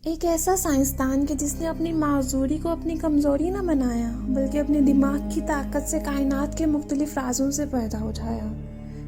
ایک ایسا سائنسدان کہ جس نے اپنی معذوری کو اپنی کمزوری نہ بنایا بلکہ اپنے دماغ کی طاقت سے کائنات کے مختلف رازوں سے پردہ اٹھایا۔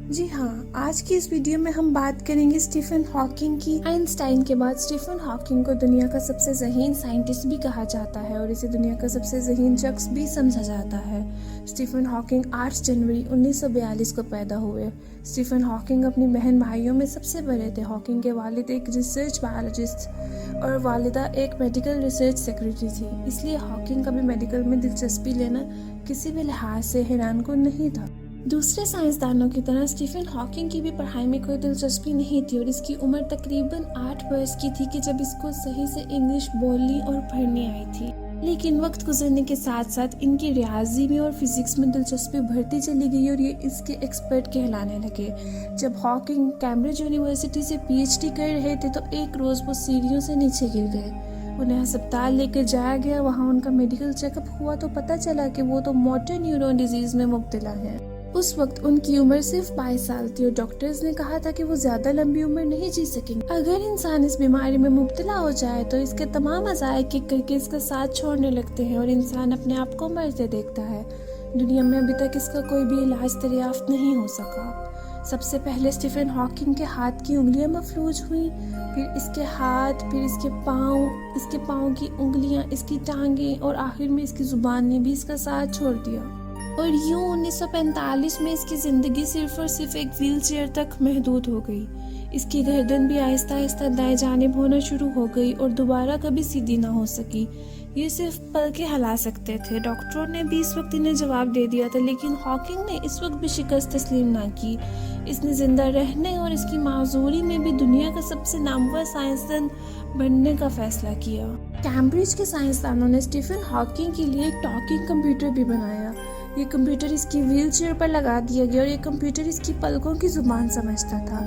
جی ہاں، آج کی اس ویڈیو میں ہم بات کریں گے اسٹیفن ہاکنگ کی۔ آئنسٹائن کے بعد اسٹیفن ہاکنگ کو دنیا کا سب سے ذہین سائنٹسٹ بھی کہا جاتا ہے اور اسے دنیا کا سب سے ذہین شخص بھی سمجھا جاتا ہے۔ اسٹیفن ہاکنگ 8 جنوری 1942 کو پیدا ہوئے۔ اسٹیفن ہاکنگ اپنی بہن بھائیوں میں سب سے بڑے تھے۔ ہاکنگ کے والد ایک ریسرچ بایولوجسٹ اور والدہ ایک میڈیکل ریسرچ سیکریٹری تھی، اس لیے ہاکنگ کا بھی میڈیکل میں دلچسپی لینا کسی بھی لحاظ سے حیران کن نہیں تھا۔ دوسرے سائنسدانوں کی طرح اسٹیفن ہاکنگ کی بھی پڑھائی میں کوئی دلچسپی نہیں تھی اور اس کی عمر تقریباً 8 برس کی تھی کہ جب اس کو صحیح سے انگلش بولنی اور پڑھنی آئی تھی۔ لیکن وقت گزرنے کے ساتھ ساتھ ان کی ریاضی میں اور فزکس میں دلچسپی بڑھتی چلی گئی اور یہ اس کے ایکسپرٹ کہلانے لگے۔ جب ہاکنگ کیمبرج یونیورسٹی سے پی ایچ ڈی کر رہے تھے تو ایک روز وہ سیڑھیوں سے نیچے گر گئے۔ انہیں ہسپتال لے کر جایا گیا، وہاں ان کا میڈیکل چیک اپ ہوا تو پتہ چلا کہ وہ تو موٹر نیورون ڈیزیز میں مبتلا ہیں۔ اس وقت ان کی عمر صرف 22 سال تھی اور ڈاکٹرز نے کہا تھا کہ وہ زیادہ لمبی عمر نہیں جی سکیں گے۔ اگر انسان اس بیماری میں مبتلا ہو جائے تو اس کے تمام اعضاء ایک ایک کر کے اس کا ساتھ چھوڑنے لگتے ہیں اور انسان اپنے آپ کو مرتے دیکھتا ہے۔ دنیا میں ابھی تک اس کا کوئی بھی علاج دریافت نہیں ہو سکا۔ سب سے پہلے اسٹیفن ہاکنگ کے ہاتھ کی انگلیاں مفلوج ہوئیں، پھر اس کے ہاتھ، پھر اس کے پاؤں کی انگلیاں، اس کی ٹانگیں اور آخر میں اس کی زبان نے بھی اس کا ساتھ چھوڑ دیا۔ اور یوں 1945 میں اس کی زندگی صرف اور صرف ایک ویل چیئر تک محدود ہو گئی۔ اس کی گردن بھی آہستہ آہستہ دائیں جانب ہونا شروع ہو گئی اور دوبارہ کبھی سیدھی نہ ہو سکی۔ یہ صرف پلکیں ہلا سکتے تھے۔ ڈاکٹروں نے بھی اس وقت انہیں جواب دے دیا تھا، لیکن ہاکنگ نے اس وقت بھی شکست تسلیم نہ کی۔ اس نے زندہ رہنے اور اس کی معذوری میں بھی دنیا کا سب سے نامور سائنسدان بننے کا فیصلہ کیا۔ کیمبرج کے سائنسدانوں نے اسٹیفن ہاکنگ کے لیے ایک ٹاکنگ کمپیوٹر بھی بنایا۔ یہ کمپیوٹر اس کی ویل چیئر پر لگا دیا گیا اور یہ کمپیوٹر اس کی پلکوں کی زبان سمجھتا تھا۔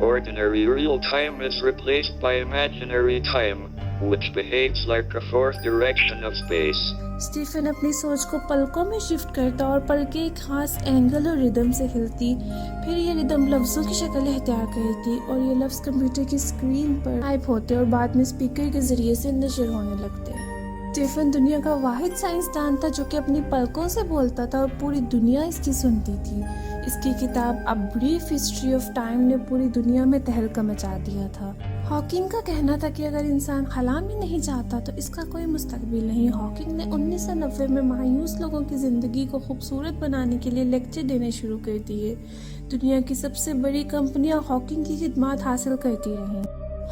Ordinary real time is replaced by imaginary time, which behaves like a fourth direction of space. Stephen اپنی سوچ کو پلکوں میں شفٹ کرتا اور پلکیں ایک خاص اینگل اور ردم سے ہلتی، پھر یہ ردم لفظوں کی شکل اختیار کرتی اور یہ لفظ کمپیوٹر کی اسکرین پر ٹائپ ہوتے اور بعد میں اسپیکر کے ذریعے سے نشر ہونے لگتے۔ اسٹیفن دنیا کا واحد سائنسدان تھا جو کہ اپنی پلکوں سے بولتا تھا اور پوری دنیا اس کی سنتی تھی۔ اس کی کتاب A Brief History of Time نے پوری دنیا میں تہلکہ مچا دیا تھا۔ ہاکنگ کا کہنا تھا کہ اگر انسان خلا میں نہیں جاتا تو اس کا کوئی مستقبل نہیں۔ ہاکنگ نے 1990 میں مایوس لوگوں کی زندگی کو خوبصورت بنانے کے لیے لیکچر دینے شروع کر دیے۔ دنیا کی سب سے بڑی کمپنیاں ہاکنگ کی خدمات حاصل کرتی رہیں۔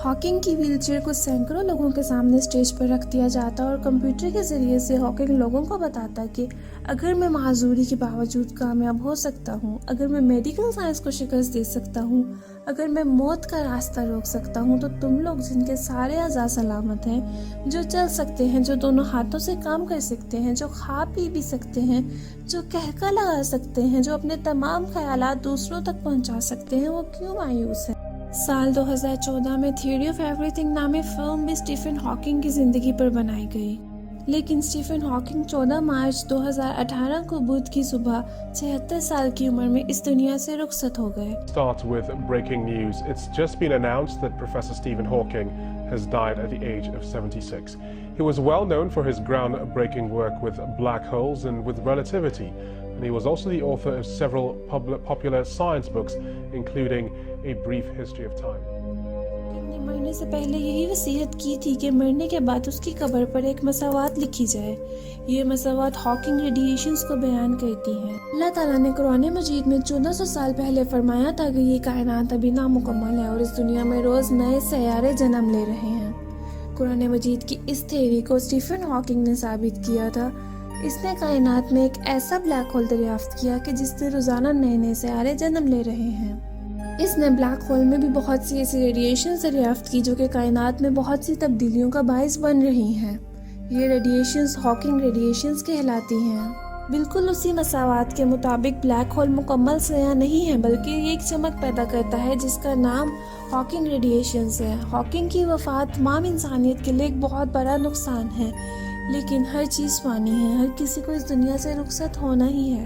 ہاکنگ کی ویل چیئر کو سینکڑوں لوگوں کے سامنے اسٹیج پر رکھ دیا جاتا اور کمپیوٹر کے ذریعے سے ہاکنگ لوگوں کو بتاتا کہ اگر میں معذوری کے باوجود کامیاب ہو سکتا ہوں، اگر میں میڈیکل سائنس کو شکست دے سکتا ہوں، اگر میں موت کا راستہ روک سکتا ہوں، تو تم لوگ جن کے سارے اعضاء سلامت ہیں، جو چل سکتے ہیں، جو دونوں ہاتھوں سے کام کر سکتے ہیں، جو کھا پی بھی سکتے ہیں، جو قہقہ لگا سکتے ہیں، جو اپنے تمام خیالات دوسروں تک پہنچا سکتے ہیں، وہ کیوں مایوس ہیں؟ سال 2014 میں تھیوری آف ایوری تھنگ نامی فلم بھی اسٹیفن ہاکنگ کی زندگی پر بنائی گئی، لیکن اسٹیفن ہاکنگ 14 مارچ 2018 کو بدھ کی صبح 76 سال کی عمر میں اس دنیا سے رخصت ہو گئے۔ Start with breaking news. It's just been announced that Professor Stephen Hawking has died at the age of 76. He was well known for his groundbreaking work with black holes and with relativity, and he was also the author of several popular science books, including A Brief History of Time. نے مرنے سے پہلے یہی وصیت کی تھی کہ مرنے کے بعد اس کی قبر پر ایک مساوات لکھی جائے۔ یہ مساوات ہاکنگ ریڈیشنز کو بیان کرتی ہیں۔ اللہ تعالیٰ نے قرآن مجید میں 1400 سال پہلے فرمایا تھا کہ یہ کائنات ابھی نامکمل ہے اور اس دنیا میں روز نئے سیارے جنم لے رہے ہیں۔ قرآن مجید کی اس تھیوری کو اسٹیفن ہاکنگ نے ثابت کیا تھا۔ اس نے کائنات میں ایک ایسا بلیک ہول دریافت کیا کہ جس سے روزانہ نئے نئے سیارے جنم لے رہے ہیں۔ اس نے بلیک ہول میں بھی بہت سی ایسی ریڈیشنز دریافت کی جو کہ کائنات میں بہت سی تبدیلیوں کا باعث بن رہی ہیں۔ یہ ریڈیشنز ہاکنگ ریڈیشنز کہلاتی ہیں۔ بالکل اسی مساوات کے مطابق بلیک ہول مکمل سیاہ نہیں ہے بلکہ یہ ایک چمک پیدا کرتا ہے جس کا نام ہاکنگ ریڈیشنز ہے۔ ہاکنگ کی وفات تمام انسانیت کے لیے ایک بہت بڑا نقصان ہے، لیکن ہر چیز فانی ہے، ہر کسی کو اس دنیا سے رخصت ہونا ہی ہے۔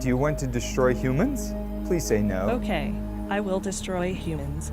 Do you want to destroy humans? Please say no. Okay, I will destroy humans.